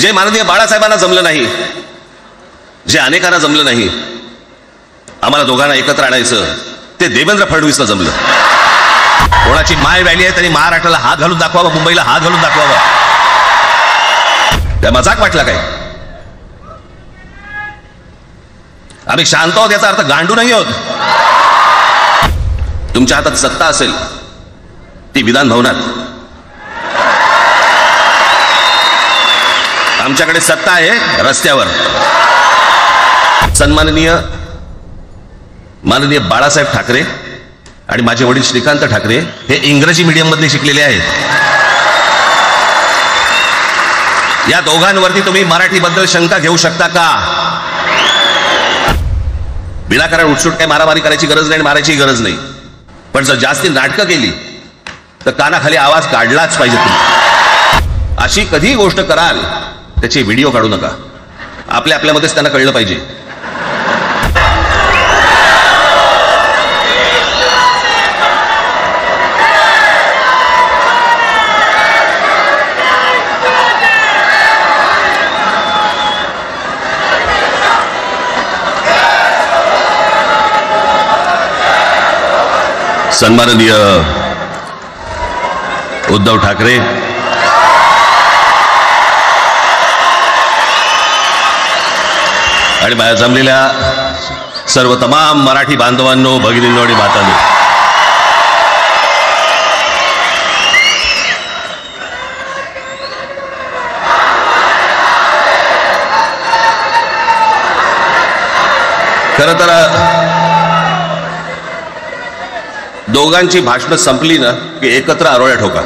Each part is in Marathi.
जे माननीय बाळासाहेबांना जमलं नाही, जे अनेकांना जमलं नाही, आम्हाला दोघांना एकत्र आणायचं ते देवेंद्र फडणवीसला जमलं. कोणाची माय व्हॅली आहे त्यांनी महाराष्ट्राला हात घालून दाखवावा, मुंबईला हात घालून दाखवावा. त्या मजाक वाटला काय? आम्ही शांत आहोत याचा अर्थ गांडू नाही आहोत. तुमच्या हातात सत्ता असेल ती विधान भवनात, आमच्याकडे सत्ता आहे रस्त्यावर. सन्माननीय माननीय बाळासाहेब ठाकरे आणि माझे वडील श्रीकांत ठाकरे हे इंग्रजी मीडियम मध्ये शिकलेले आहेत. या दोघांवरती तुम्ही मराठीबद्दल शंका घेऊ शकता का? विनाकारण उठसूट काय मारामारी करायची गरज नाही, मारायची गरज नाही. पण जर जास्ती नाटकं केली तर कानाखाली आवाज काढलाच पाहिजे. तुम्ही अशी कधी गोष्ट कराल त्याचे व्हिडिओ काढू नका. आपल्यामध्येच त्यांना कळलं पाहिजे. सन्माननीय उद्धव ठाकरे, आणि माझ्या जमलेल्या सर्व तमाम मराठी बांधवांनो, भगिनींनो आणि मातांनो, खरं तर दोघांची भाषणं संपली ना की एकत्र आरोळ्या ठोका.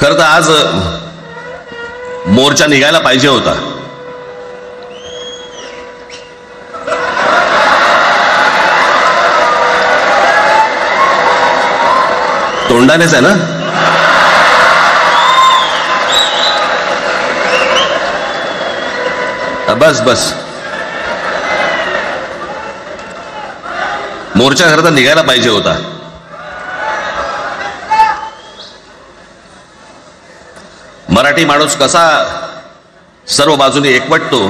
खरं तर आज मोर्चा निघायला पाहिजे होता. तोंडानेच आहे ना? बस बस, मोर्चा खरं तर निघायला पाहिजे होता. मराठी माणूस कसा सर्व बाजूने एकवटतो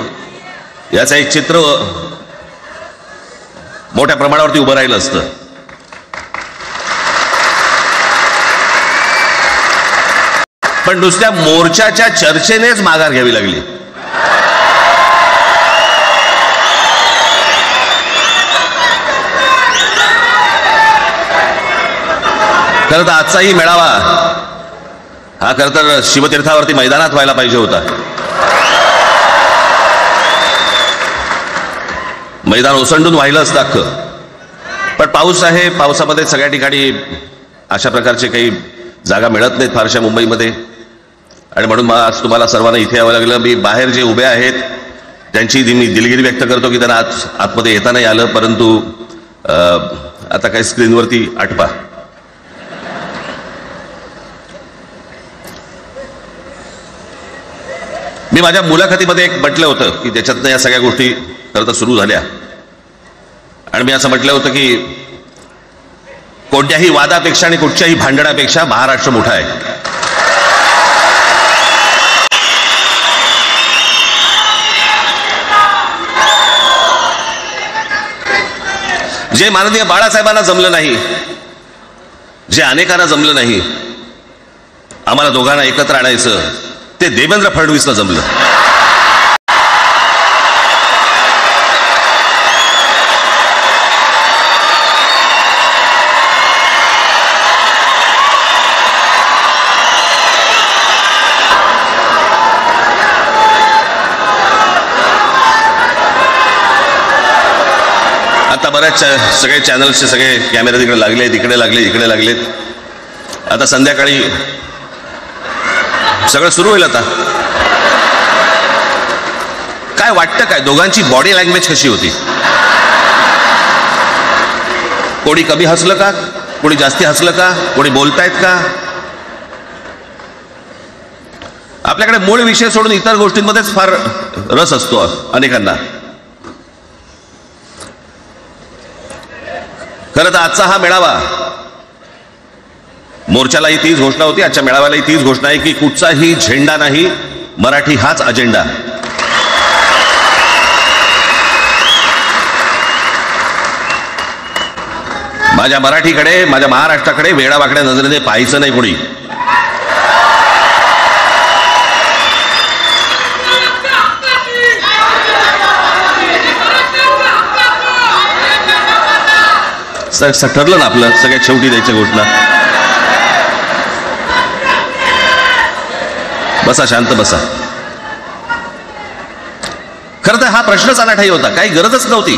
याचं एक चित्र मोठ्या प्रमाणावरती उभं राहिलं असतं. पण नुसत्या मोर्चाच्या चर्चेनेच माघार घ्यावी लागली. खरं तर आजचाही मेळावा हा खरं तर शिवतीर्थावरती मैदानात व्हायला पाहिजे होता. मैदान ओसंडून वाहिलं असतं अख्खं. पण पाऊस आहे, पावसामध्ये सगळ्या ठिकाणी अशा प्रकारचे काही जागा मिळत नाहीत फारशा मुंबईमध्ये, आणि म्हणून मला आज तुम्हाला सर्वांना इथे यावं लागलं. मी बाहेर जे उभे आहेत त्यांची मी दिलगिरी व्यक्त करतो की त्यांना आतमध्ये येता नाही आलं, परंतु आता काही स्क्रीनवरती आठवा. मी माझ्या मुलाखतीमध्ये एक म्हटलं होतं की त्याच्यातनं या सगळ्या गोष्टी खरं तर सुरू झाल्या, आणि मी असं म्हटलं होतं की कोणत्याही वादापेक्षा आणि कुठच्याही भांडणापेक्षा महाराष्ट्र मोठा आहे. जे माननीय बाळासाहेबांना जमलं नाही, जे अनेकांना जमलं नाही, आम्हाला दोघांना एकत्र आणायचं ते देवेंद्र फडणवीसला जमलं. आता बऱ्याच सगळे चॅनल्सचे सगळे कॅमेरे तिकडे लागले, तिकडे लागले, इकडे लागलेत. आता संध्याकाळी सगळं सुरू होईल. आता काय वाटतं, काय दोघांची बॉडी लँग्वेज कशी होती? कोणी कमी हसलं का, कोणी जास्ती हसलं का, कोणी बोलतायत का? आपल्याकडे मूळ विषय सोडून इतर गोष्टींमध्येच फार रस असतो अनेकांना. खरं तर आजचा हा मेळावा मोर्चालाही तीच घोषणा होती, आजच्या मेळाव्यालाही तीच घोषणा आहे की कुठचाही झेंडा नाही, मराठी हाच अजेंडा. माझ्या मराठीकडे, माझ्या महाराष्ट्राकडे वेडावाकड्या नजरेने पाहायचं नाही कोणी. ठरलं ना आपलं, सगळ्यात शेवटी द्यायच्या घोषणा. बसा, शांत बसा. खरं तर हा प्रश्नच अनाठाई होता, काही गरजच नव्हती.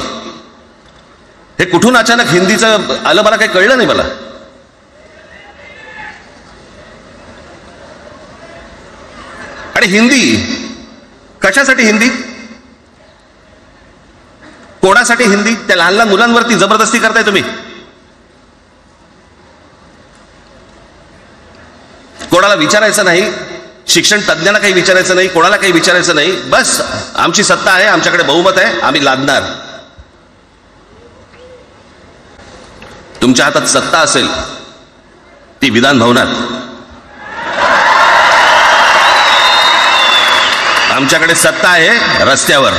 हे कुठून अचानक हिंदीचं आलं मला काही कळलं नाही मला. आणि हिंदी कशासाठी? हिंदी कोणासाठी? हिंदी त्या लहान लहान मुलांवरती जबरदस्ती करताय तुम्ही. कोणाला विचारायचं नाही, शिक्षण तज्ञांना काही विचारायचं नाही, कोणाला काही विचारायचं नाही. बस आमची सत्ता आहे, आमच्याकडे बहुमत आहे, आम्ही लादणार. तुमच्या हातात सत्ता असेल ती विधान भवनात, आमच्याकडे सत्ता आहे रस्त्यावर.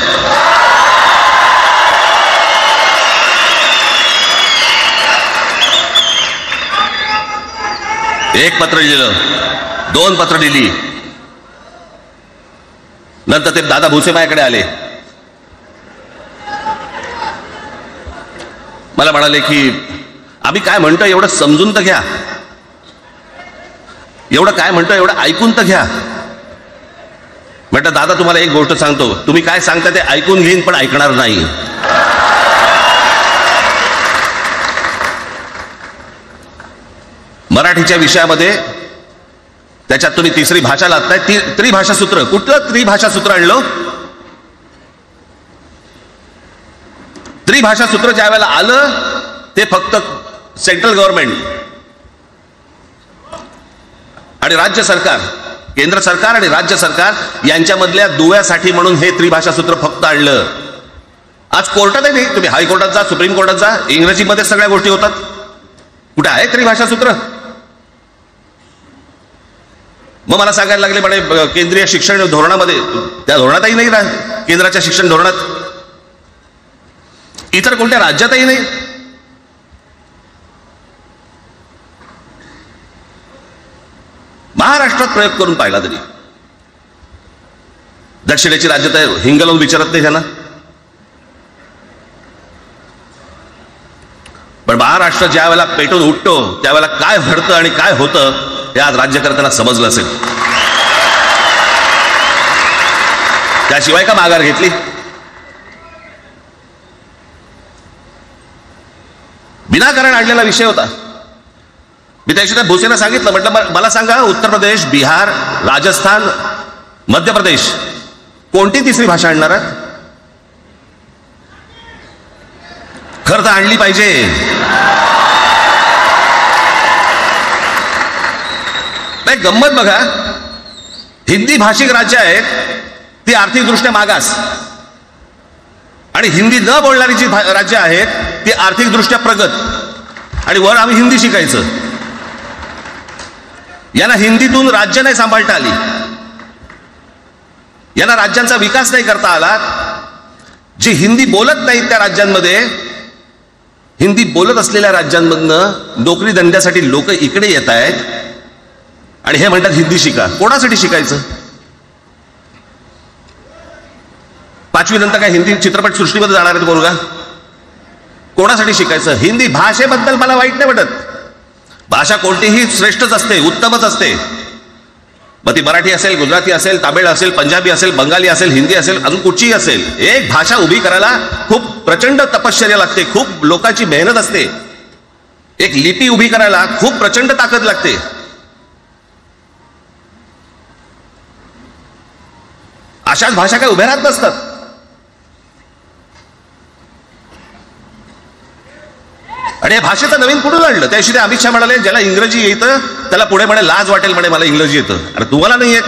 एक पत्र लिहिलं, 2 पत्र लिहिली, नंतर ते दादा भुसे माझ्याकडे आले. मला म्हणाले की आम्ही काय म्हणतो एवढं समजून तर घ्या, एवढं काय म्हणतो एवढं ऐकून तर घ्या. म्हटलं दादा तुम्हाला एक गोष्ट सांगतो, तुम्ही काय सांगता ते ऐकून घेईन पण ऐकणार नाही. मराठीच्या विषयामध्ये त्याच्यात तुम्ही तिसरी भाषा लादताय, त्रिभाषा सूत्र. कुठलं त्रिभाषा सूत्र आणलं? त्रिभाषा सूत्र ज्या वेळेला आलं ते फक्त सेंट्रल गव्हर्नमेंट आणि राज्य सरकार, केंद्र सरकार आणि राज्य सरकार यांच्यामधल्या दुव्यासाठी म्हणून हे त्रिभाषा सूत्र फक्त आणलं. आज कोर्टातही नाही, तुम्ही हायकोर्टात जा, सुप्रीम कोर्टात जा, इंग्रजीमध्ये सगळ्या गोष्टी होतात. कुठे आहे त्रिभाषा सूत्र? मग मला सांगायला लागले म्हणे केंद्रीय शिक्षण धोरणामध्ये, त्या धोरणातही नाही ना, केंद्राच्या शिक्षण धोरणात, इतर कोणत्या राज्यातही नाही. महाराष्ट्रात प्रयोग करून पाहिला तरी दक्षिणेची राज्य तर हिंगलावून विचारत नाही त्यांना. पण महाराष्ट्र ज्या वेळेला पेटून उठतो त्यावेळेला काय घडतं आणि काय होतं हे आज राज्यकर्त्यांना समजलं असेल. त्याशिवाय का माघार घेतली? विनाकारण आणलेला विषय होता. मी त्याशिवाय भुसेंना सांगितलं, म्हटलं मला सांगा उत्तर प्रदेश, बिहार, राजस्थान, मध्य प्रदेश कोणती तिसरी भाषा आणणार आहे? खरं तर आणली पाहिजे. नाही गंमत बघा, हिंदी भाषिक राज्य आहेत ती आर्थिकदृष्ट्या मागास, आणि हिंदी न बोलणारी जी राज्य आहेत ती आर्थिकदृष्ट्या प्रगत, आणि वर आम्ही हिंदी शिकायचं. यांना हिंदीतून राज्य नाही सांभाळता आली, यांना राज्यांचा विकास नाही करता आला. जी हिंदी बोलत नाहीत त्या राज्यांमध्ये, हिंदी बोलत असलेल्या राज्यांमधनं नोकरी धंद्यासाठी लोक इकडे येत आहेत आणि हे म्हणतात हिंदी शिका. कोणासाठी शिकायचं? 5वी नंतर काय हिंदी चित्रपट सृष्टीमध्ये जाणार आहेत पोरगा? कोणासाठी शिकायचं? हिंदी भाषेबद्दल मला वाईट नाही वाटत, भाषा कोणतीही श्रेष्ठच असते, उत्तमच असते. मग ती मराठी असेल, गुजराती असेल, तामिळ असेल, पंजाबी असेल, बंगाली असेल, हिंदी असेल, अजून कुठचीही असेल. एक भाषा उभी करायला खूप प्रचंड तपश्चर्या लागते, खूप लोकांची मेहनत असते. एक लिपी उभी करायला खूप प्रचंड ताकद लागते. अशाच भाषा काय उभ्या राहत नसतात. आणि या भाषेचं नवीन कुठून आणलं? त्याशी ते अमित शहा म्हणाले ज्याला इंग्रजी येतं त्याला पुढे म्हणे लाज वाटेल, म्हणे मला इंग्रजी येतं. अरे तुम्हाला नाही येत?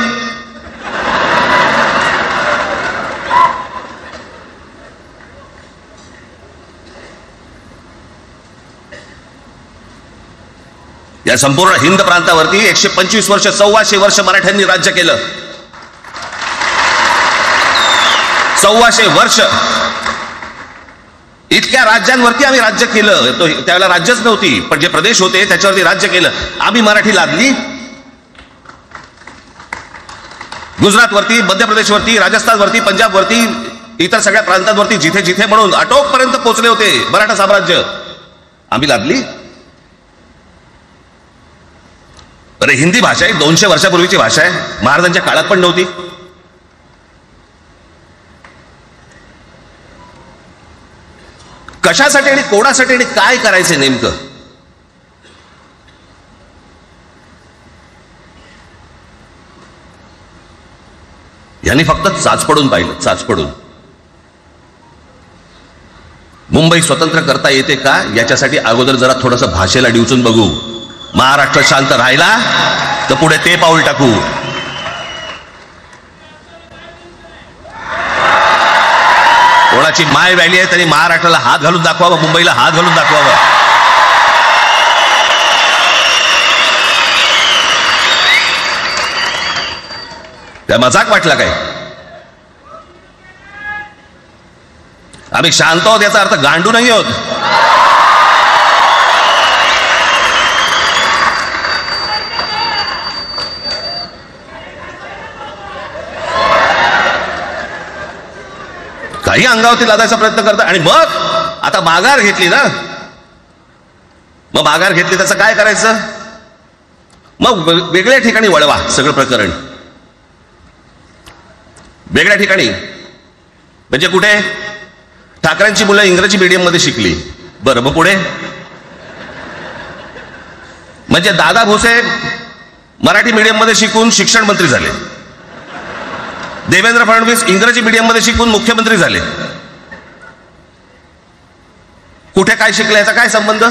या संपूर्ण हिंद प्रांतावरती 125 वर्ष 1400 वर्ष मराठ्यांनी राज्य केलं. 1400 वर्ष इतक्या राज्यांवरती आम्ही राज्य केलं. त्यावेळेला राज्यच नव्हती, पण जे प्रदेश होते त्याच्यावरती राज्य केलं. आम्ही मराठी लादली गुजरातवरती, मध्य प्रदेशवरती, राजस्थानवरती, पंजाबवरती, इतर सगळ्या प्रांतांवरती जिथे जिथे म्हणून अटोकपर्यंत पोहोचले होते मराठा साम्राज्य, आम्ही लादली. अरे हिंदी भाषा आहे 200 वर्षापूर्वीची भाषा आहे, महाराजांच्या काळात पण नव्हती. कशासाठी आणि कोणासाठी आणि काय करायचंय नेमकं? यांनी फक्त चाचपडून पाहिलं, चाचपडून. मुंबई स्वतंत्र करता येते का याच्यासाठी अगोदर जरा थोडंसं भाषेला डिवचून बघू. महाराष्ट्र शांत राहिला तर पुढे ते पाऊल टाकू. कोणाची माय व्हॅली आहे त्यांनी महाराष्ट्राला हात घालून दाखवावं, मुंबईला हात घालून दाखवावं. त्या मजाक वाटला काय? आम्ही शांत आहोत याचा अर्थ गांडू नाही आहोत. काही अंगावरती लादायचा प्रयत्न करतात आणि मग आता माघार घेतली ना, मग माघार घेतली त्याचं काय करायचं? मग वेगळ्या ठिकाणी वळवा सगळं प्रकरण. वेगळ्या ठिकाणी म्हणजे कुठे? ठाकरेंची मुलं इंग्रजी मीडियम मध्ये शिकली, बरं मग पुढे? म्हणजे दादा भुसे मराठी मीडियम मध्ये शिकून शिक्षण मंत्री झाले, देवेंद्र फडणवीस इंग्रजी मीडियम मध्ये शिकून मुख्यमंत्री झाले. कुठे काय शिकले याचा काय संबंध?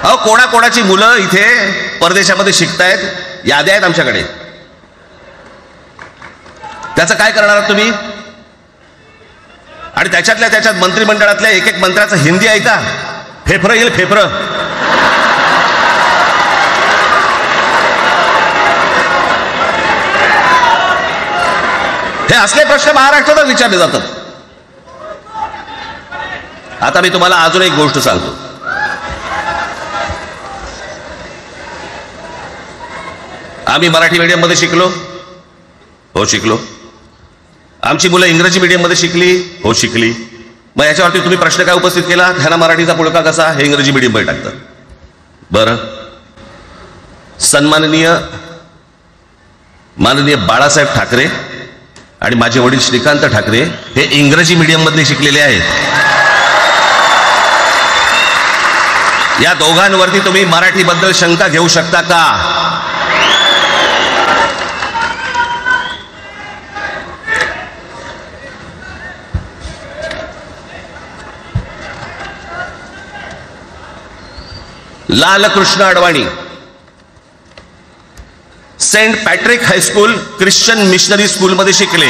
अहो कोणाकोणाची मुलं इथे परदेशामध्ये शिकतायत, याद्या आहेत आमच्याकडे. त्याचं काय करणार आहात तुम्ही? आणि त्याच्यातल्या त्याच्यात मंत्रिमंडळातल्या एक एक मंत्र्याचं हिंदी आहे का? फेफरं येईल, फेफरं. हे असले प्रश्न महाराष्ट्रातच विचारले जातात. आता मी तुम्हाला अजून एक गोष्ट सांगतो. आम्ही मराठी मीडियम मध्ये शिकलो, हो शिकलो. आमची मुलं इंग्रजी मीडियम मध्ये शिकली, हो शिकली. मग याच्यावरती तुम्ही प्रश्न काय उपस्थित केला? ह्यांना मराठीचा पुळका कसा? हे इंग्रजी मीडियम मध्ये टाकतात. बरं, सन्माननीय माननीय बाळासाहेब ठाकरे आणि माझे वडील श्रीकांत ठाकरे हे इंग्रजी मीडियम मध्ये शिकलेले आहेत. या दोघांवरती तुम्ही मराठी बद्दल शंका घेऊ शकता का? Lal Krishna Advani saint Patrick high school Christian missionary school मध्ये शिकले.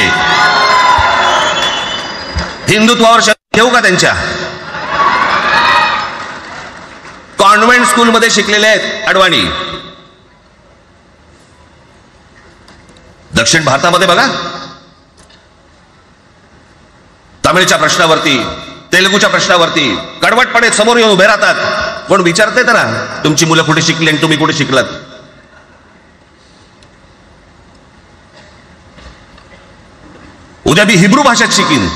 हिंदुत्वावर शंका घेऊ का त्यांच्या? कॉन्व्हेंट स्कूल मध्ये शिकलेले आहेत अडवाणी. दक्षिण भारतामध्ये बघा, तमिळच्या प्रश्नावरती, तेलुगूच्या प्रश्नावरती कडवटपणे समोर येऊन उभे राहतात. कोण विचारते तर तुमची मुलं कुठे शिकली आणि तुम्ही कुठे शिकलात? उद्या मी हिब्रू भाषेत शिकीन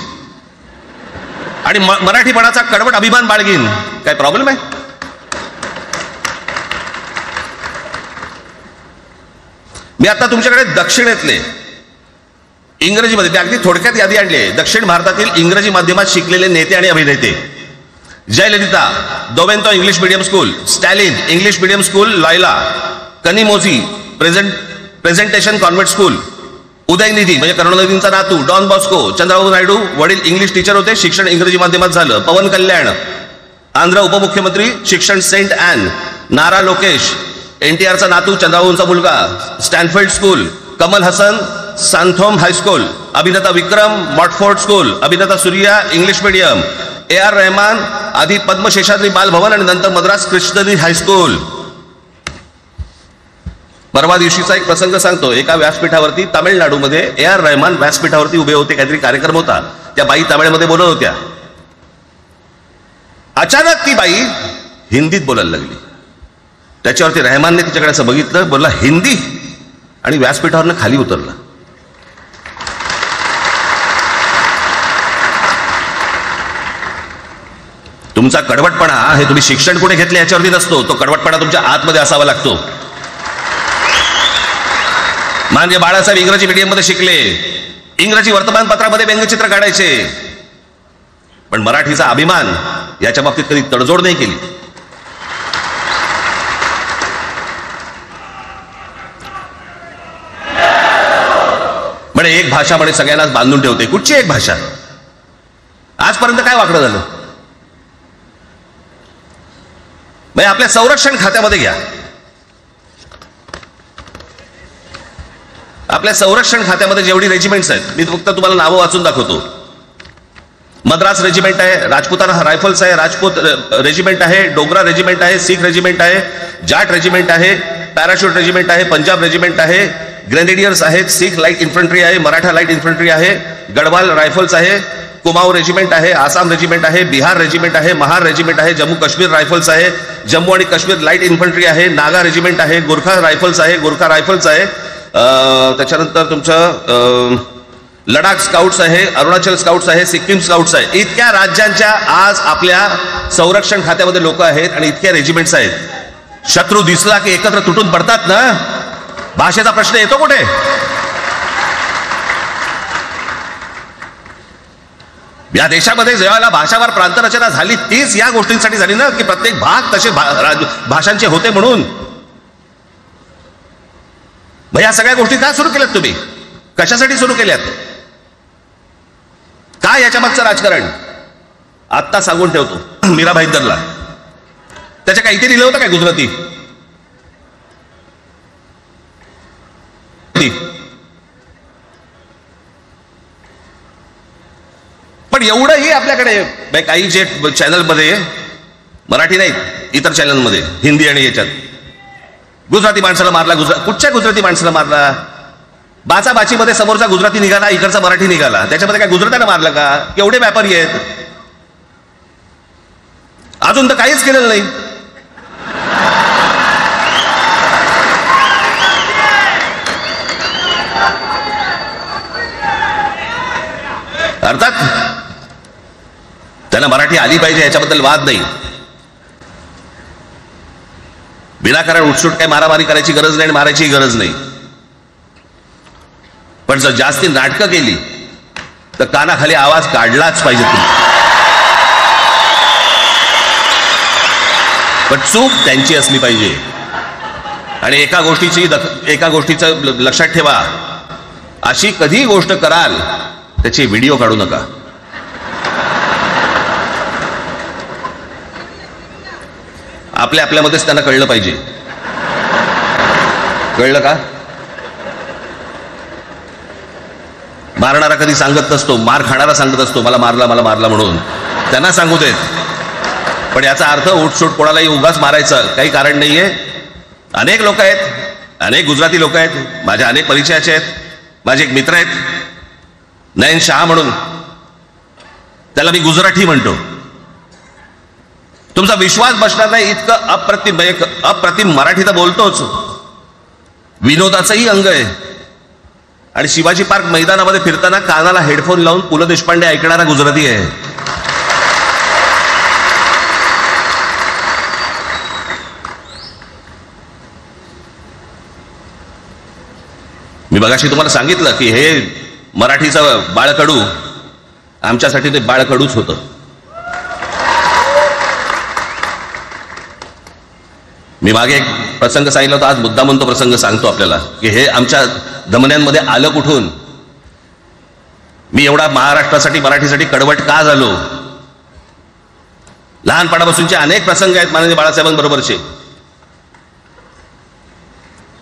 आणि मराठीपणाचा कडवट अभिमान बाळगीन. काय प्रॉब्लेम आहे? मी आता तुमच्याकडे दक्षिणेतले इंग्रजीमध्ये, ते अगदी थोडक्यात यादी आणली आहे. दक्षिण भारतातील इंग्रजी माध्यमात शिकलेले नेते आणि अभिनेते: Jayalalithaa Doveton English medium school, Stalin English medium school Loyola, Kanimozhi presentation convent school, Udhayanidhi म्हणजे करुणानिधींचा नातू डॉन बॉस्को, चंद्रबाबू नायडू वडील इंग्लिश टीचर होते, शिक्षण इंग्रजी माध्यमात झालं. पवन कल्याण आंध्र उपमुख्यमंत्री, शिक्षण सेंट ॲन. नारा लोकेश NTRचा नातू चंद्रबाबूंचा मुलगा, Stanford school. Kamal Hasan Santhome high school अभिनेता विक्रम मॉटफोर्ड स्कूल, अभिनेता Suriya English medium, AR Rahman आधी पद्मशेषाद्री बालभवन आणि नंतर मद्रास क्रिश्नरी हायस्कूल. परवा दिवशीचा एक प्रसंग सांगतो. एका व्यासपीठावरती तामिळनाडूमध्ये AR रहमान व्यासपीठावरती उभे होते, काहीतरी कार्यक्रम होता, त्या बाई तमिळमध्ये बोलत होत्या. अचानक ती बाई हिंदीत बोलायला लागली. त्याच्यावरती रहमानने तिच्याकडे असं बघितलं, बोलला हिंदी, आणि व्यासपीठावरनं खाली उतरला. तुमचा कडवटपणा हे तुम्ही शिक्षण कुठे घेतले याच्यावरती नसतो, तो कडवटपणा तुमच्या आतमध्ये असावा लागतो. म्हणजे बाळासाहेब इंग्रजी मीडियम मध्ये शिकले, इंग्रजी वर्तमानपत्रामध्ये व्यंगचित्र काढायचे, पण मराठीचा अभिमान याच्या बाबतीत कधी तडजोड नाही केली. म्हणजे एक भाषा म्हणे सगळ्यांनाच बांधून ठेवते. कुठची एक भाषा? आजपर्यंत काय वाकडं झालं? म्हणजे आपल्या संरक्षण खात्यामध्ये घ्या, आपल्या संरक्षण खात्यामध्ये जेवढी रेजिमेंट्स आहेत, मी फक्त तुम्हाला नावं वाचून दाखवतो. मद्रास रेजिमेंट आहे, राजपुताना रायफल्स आहे, राजपूत रेजिमेंट आहे, डोगरा रेजिमेंट आहे, सिख रेजिमेंट आहे, जाट रेजिमेंट आहे, पॅराशूट रेजिमेंट आहे, पंजाब रेजिमेंट आहे, ग्रेनेडियर्स आहेत, सिख लाईट इन्फंट्री आहे, मराठा लाईट इन्फंट्री आहे, गढवाल रायफल्स आहे, कुमाऊ रेजिमेंट आहे, आसाम रेजिमेंट आहे, बिहार रेजिमेंट आहे, महार रेजिमेंट आहे, जम्मू काश्मीर रायफल्स आहे, जम्मू आणि काश्मीर लाईट इन्फंट्री आहे, नागा रेजिमेंट आहे, गोरखा रायफल्स आहे, गोरखा रायफल्स आहे, त्याच्यानंतर तुमचं लडाख स्काउट्स आहे, अरुणाचल स्काउट्स आहे, सिक्कीम स्काउट्स आहे. इतक्या राज्यांच्या आज आपल्या संरक्षण खात्यामध्ये लोक आहेत आणि इतक्या रेजिमेंट्स आहेत. शत्रू दिसला की एकत्र तुटून पडतात ना. भाषेचा प्रश्न येतो कुठे? या देशामध्ये जेव्हा भाषावार प्रांतरचना झाली तीच या गोष्टींसाठी झाली ना, की प्रत्येक भाग तसे भाषांचे होते म्हणून. मग या सगळ्या गोष्टी का सुरू केल्यात तुम्ही? कशासाठी सुरू केल्यात? काय याच्या मागचं राजकारण? आत्ता सांगून ठेवतो. मीरा भाईंदरला त्याच्या काही इथे लिहिलं होतं काय गुजराती? पण एवढंही आपल्याकडे काही जे चॅनलमध्ये, मराठी नाही इतर चॅनलमध्ये, हिंदी आणि याच्यात गुजराती माणसाला मारला. कुठच्या गुजराती माणसाला मारला? बाचाबाचीमध्ये समोरचा गुजराती निघाला, इकडचा मराठी निघाला, त्याच्यामध्ये काय गुजरात्यानं मारलं का? केवढे व्यापारी आहेत? अजून तर काहीच केलेलं नाही. अर्थात त्यांना मराठी आली पाहिजे याच्याबद्दल वाद नाही. विनाकारण उठसूट काही मारामारी करायची गरज नाही आणि मारायची गरज नाही. पण जर जास्ती नाटकं केली तर कानाखाली आवाज काढलाच पाहिजे तुम्ही. पण चूक त्यांची असली पाहिजे. आणि एका गोष्टीचं लक्षात ठेवा, अशी कधी गोष्ट कराल त्याची व्हिडिओ काढू नका. आपल्यामध्येच त्यांना कळलं पाहिजे. कळलं का? मारणारा कधी सांगत नसतो, मार खाणारा सांगत असतो मला मारला म्हणून. त्यांना सांगू देत. पण याचा अर्थ उठसूट कोणालाही उगाच मारायचं काही कारण नाहीये. अनेक लोक आहेत, अनेक गुजराती लोक आहेत, माझ्या अनेक परिचयाचे आहेत. माझे एक मित्र आहेत नयन शहा म्हणून, त्याला मी गुजराती म्हणतो. तुमचा विश्वास बसणार नाही इतकं अप्रतिम मराठी तर बोलतोच, विनोदाचंही अंग आहे. आणि शिवाजी पार्क मैदानामध्ये फिरताना कानाला हेडफोन लावून पु ल देशपांडे ऐकणारा गुजराती आहे. मी मगाशी तुम्हाला सांगितलं की हे मराठीचं बाळकडू, आमच्यासाठी ते बाळकडूच होतं. मी मागे एक प्रसंग सांगितला होता, आज मुद्दामून तो प्रसंग सांगतो आपल्याला की हे आमच्या धमन्यांमध्ये आलं कुठून. मी एवढा महाराष्ट्रासाठी मराठीसाठी कडवट का झालो. लहानपणापासूनचे अनेक प्रसंग आहेत माननीय बाळासाहेबांबरोबरचे,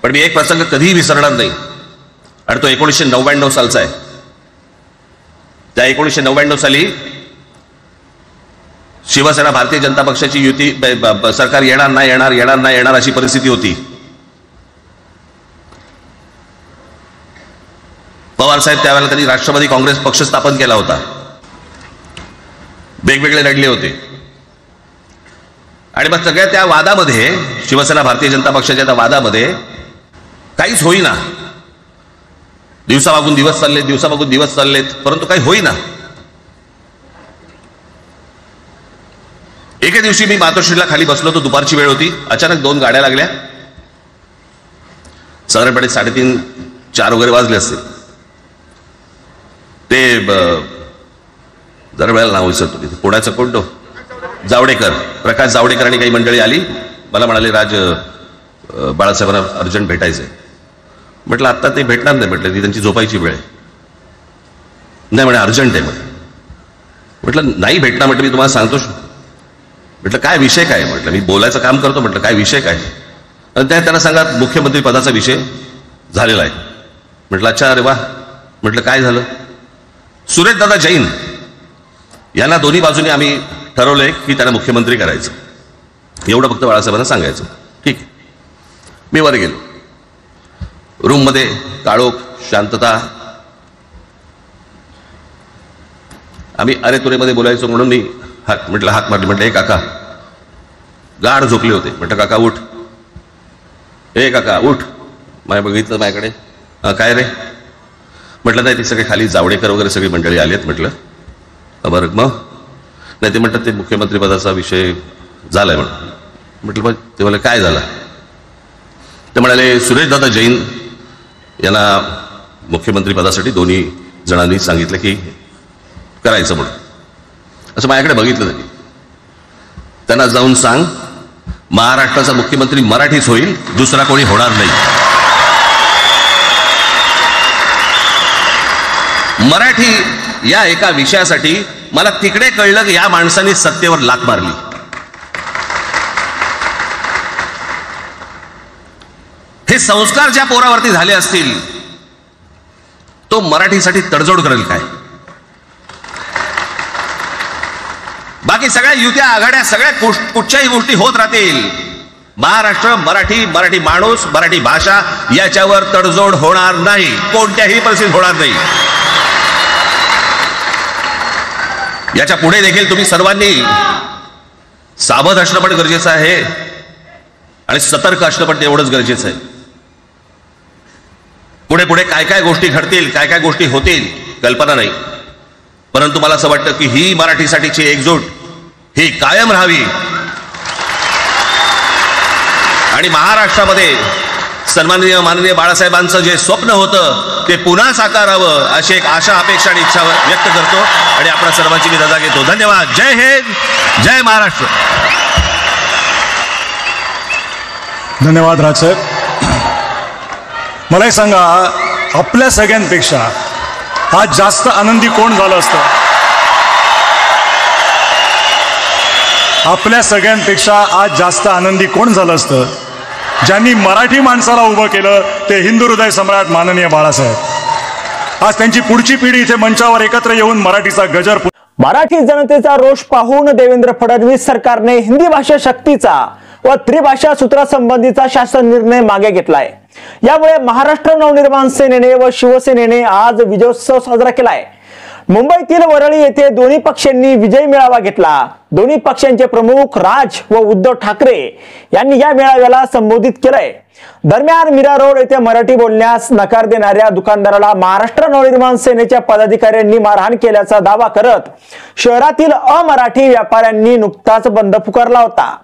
पण मी एक प्रसंग कधीही विसरणार नाही. आणि तो 1999 सालचा आहे. त्या 1999 साली शिवसेना भारतीय जनता पक्षाची युती सरकार येणार नाही अशी परिस्थिती होती. पवार साहेब त्यावेळेला त्यांनी राष्ट्रवादी काँग्रेस पक्ष स्थापन केला होता. वेगवेगळे लढले होते आणि मग सगळ्या त्या वादामध्ये, शिवसेना भारतीय जनता पक्षाच्या त्या वादामध्ये काहीच होईना. दिवसामागून दिवस चाललेत परंतु काही होईना. एके दिवशी मी मातोश्रीला खाली बसलो होतो, दुपारची वेळ होती. अचानक 2 गाड्या लागल्या. साधारणपणे 3:30-4 वगैरे वाजले असते. ते जरा वेळेला नाव विसरतो तिथे, पुण्याचं कोणतो जावडेकर, प्रकाश जावडेकर आणि काही मंडळी आली. मला म्हणाले, राज बाळासाहेबांना अर्जंट भेटायचंय. म्हटलं आत्ता ते भेटणार नाही. म्हटलं ती त्यांची झोपायची वेळ आहे. नाही म्हणे अर्जंट आहे. म्हटलं नाही भेटणार. म्हटलं मी तुम्हाला सांगतो. म्हटलं काय विषय काय? म्हटलं मी बोलायचं काम करतो. म्हटलं काय विषय काय? त्यांना सांगा मुख्यमंत्री पदाचा विषय झालेला आहे. म्हटलं अच्छा, अरे वा. म्हटलं काय झालं? सुरेशदादा जैन यांना दोन्ही बाजूने आम्ही ठरवलंय की त्यांना मुख्यमंत्री करायचं. एवढं फक्त बाळासाहेबांना सांगायचं. ठीक. मी वर गेलो. रूममध्ये काळोख, शांतता. आम्ही अरे तुरेमध्ये बोलायचो म्हणून मी हाक मारली. म्हटलं हे काका गाढ झोपले होते. म्हटलं काका उठ. हे काका उठ. बघितलं माझ्याकडे. काय रे? म्हटलं नाही, ते सगळे खाली जावडेकर वगैरे सगळी मंडळी आलेत. म्हटलं बरं मग? नाही ते म्हणतात ते मुख्यमंत्री पदाचा विषय झालाय म्हणून. म्हटलं मग ते म्हणाले काय झालं? ते म्हणाले सुरेशदादा जैन यांना मुख्यमंत्री पदासाठी दोन्ही जणांनी सांगितलं की करायचं म्हणून. असं माझ्याकडे बघितलं त्यांनी. त्यांना जाऊन सांग महाराष्ट्राचा मुख्यमंत्री मराठीच होईल, दुसरा कोणी होणार नाही. मराठी या एका विषयासाठी मला तिकडे कळलं की या माणसाने सत्तेवर लाथ मारली. हे संस्कार ज्या पोरावरती झाले असतील तो मराठीसाठी तडजोड करेल काय? बाकी सगळ्या युत्या आघाड्या सगळ्या कुठच्याही गोष्टी होत राहतील. महाराष्ट्र, मराठी माणूस, मराठी भाषा याच्यावर तडजोड होणार नाही. कोणत्याही परिस्थितीत होणार नाही. याच्या पुढे देखील तुम्ही सर्वांनी सावध असणं पण गरजेचं आहे आणि सतर्क असणं पण तेवढंच गरजेचं आहे. पुढे पुढे काय काय गोष्टी घडतील, काय काय गोष्टी होतील कल्पना नाही. परंतु मला असं वाटतं की ही मराठीसाठीची एकजूट ही कायम राहावी आणि महाराष्ट्रामध्ये सन्माननीय माननीय बाळासाहेबांचं जे स्वप्न होतं ते पुन्हा साकारावं अशी एक आशा, अपेक्षा आणि इच्छा व्यक्त करतो आणि आपल्या सर्वांची मी रजा घेतो. धन्यवाद. जय हिंद, जय महाराष्ट्र. धन्यवाद राजसाहेब. मला एक सांगा, आपल्या सगळ्यांपेक्षा आज जास्त आनंदी कोण झालं असतं? आपल्या सगळ्यांपेक्षा आज जास्त आनंदी कोण झालं असतं? ज्यांनी मराठी माणसाला उभं केलं ते हिंदू हृदय सम्राट माननीय बाळासाहेब. आज त्यांची पुढची पिढी इथे मंचावर एकत्र येऊन मराठीचा गजर. मराठी जनतेचा रोष पाहून देवेंद्र फडणवीस सरकारने हिंदी भाषा सक्तीचा व त्रिभाषा सूत्रासंबंधीचा शासन निर्णय मागे घेतलाय. यामुळे महाराष्ट्र नवनिर्माण सेनेने व शिवसेनेने आज विजयोत्सव साजरा केलाय. मुंबईतील वरळी येथे दोन्ही पक्षांनी विजय मेळावा घेतला. दोन्ही पक्षांचे प्रमुख राज व उद्धव ठाकरे यांनी या मेळाव्याला संबोधित केलंय. दरम्यान मीरा रोड येथे मराठी बोलण्यास नकार देणाऱ्या दुकानदाराला महाराष्ट्र नवनिर्माण सेनेच्या पदाधिकाऱ्यांनी मारहाण केल्याचा दावा करत शहरातील अमराठी व्यापाऱ्यांनी नुकताच बंद पुकारला होता.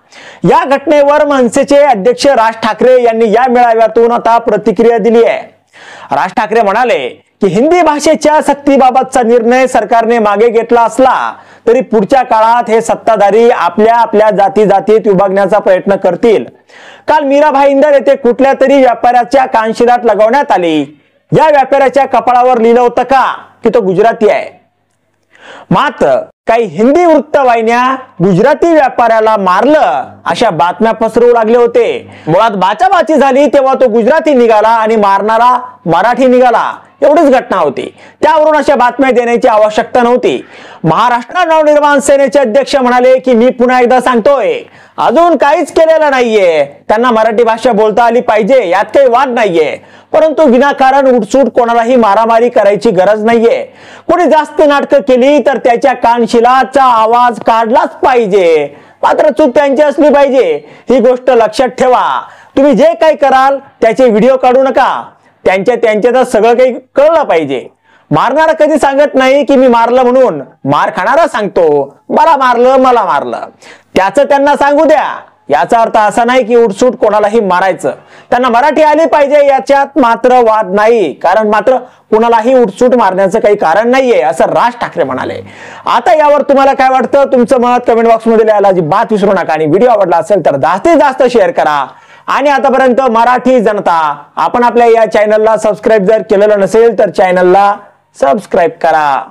या घटनेवर मनसेचे अध्यक्ष राज ठाकरे यांनी या मेळाव्यातून आता प्रतिक्रिया दिली आहे. राज ठाकरे म्हणाले की हिंदी भाषेच्या सक्तीबाबतचा निर्णय सरकारने मागे घेतला असला तरी पुढच्या काळात हे सत्ताधारी आपल्या जातीत विभागण्याचा प्रयत्न करतील. काल मीरा भाईंदर येथे कुठल्या तरी व्यापाऱ्याच्या कानशिलात लगावण्यात आली. या व्यापाऱ्याच्या कपाळावर लिहिलं होतं का की तो गुजराती आहे. मात्र काही हिंदी वृत्तवाहिन्या गुजराती व्यापाऱ्याला मारलं अशा बातम्या पसरवू लागले होते. मुळात बाचाबाची झाली तेव्हा तो गुजराती निघाला आणि मारणारा मराठी निघाला. एवढीच घटना होती. त्यावरून अशा बातम्या देण्याची आवश्यकता नव्हती. महाराष्ट्र नवनिर्माण सेनेचे अध्यक्ष म्हणाले की मी पुन्हा एकदा सांगतोय, अजून काहीच केलेलं नाहीये. त्यांना मराठी भाषा बोलता आली पाहिजे, यात काही वाद नाहीये. परंतु विनाकारण उठसूट कोणालाही मारामारी करायची गरज नाहीये. कोणी जास्त नाटकं केली तर त्याच्या कानशिलाचा आवाज काढलाच पाहिजे. मात्र चूक त्यांची असली पाहिजे, ही गोष्ट लक्षात ठेवा. तुम्ही जे काही कराल त्याचे व्हिडिओ काढू नका. त्यांच्यातच सगळं काही कळलं पाहिजे. मारणारा कधी सांगत नाही की मी मारलं म्हणून, मार खाणारा सांगतो मला मारलं. त्याचं त्यांना सांगू द्या. याचा अर्थ असा नाही की उठसूट कोणालाही मारायचं. त्यांना मराठी आली पाहिजे याच्यात मात्र वाद नाही. कारण मात्र कुणालाही उठसूट मारण्याचं काही कारण नाहीये असं राज ठाकरे म्हणाले. आता यावर तुम्हाला काय वाटतं? तुमचं मत कमेंट बॉक्समध्ये लिहायला अजिबात विसरू नका. आणि व्हिडिओ आवडला असेल तर जास्तीत जास्त शेअर करा. आणि आतापर्यंत मराठी जनता, आपण आपल्या या चॅनलला सबस्क्राईब जर केलेलं नसेल तर चॅनलला सबस्क्राईब करा.